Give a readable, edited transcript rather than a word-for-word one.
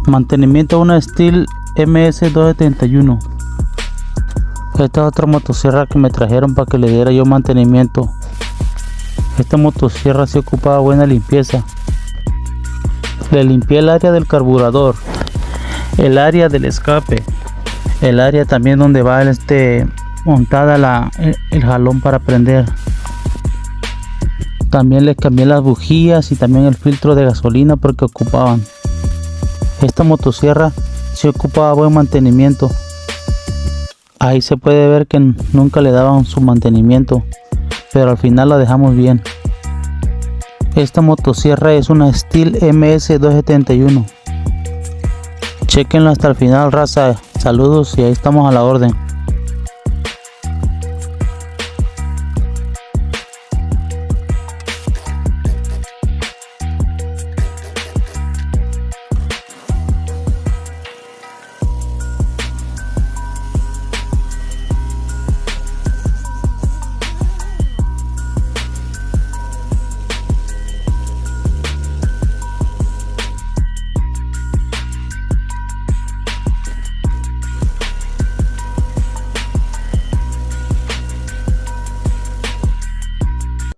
Mantenimiento de una stihl ms271. Esta es otra motosierra que me trajeron para que le diera yo mantenimiento. Esta motosierra se ocupaba buena limpieza. Le limpié el área del carburador, el área del escape, el área también donde va montada el jalón para prender. También le cambié las bujías y también el filtro de gasolina porque ocupaban. Esta motosierra se ocupaba buen mantenimiento. Ahí se puede ver que nunca le daban su mantenimiento, pero al final la dejamos bien. Esta motosierra es una stihl ms271. Chequenla hasta el final, raza. Saludos y ahí estamos a la orden.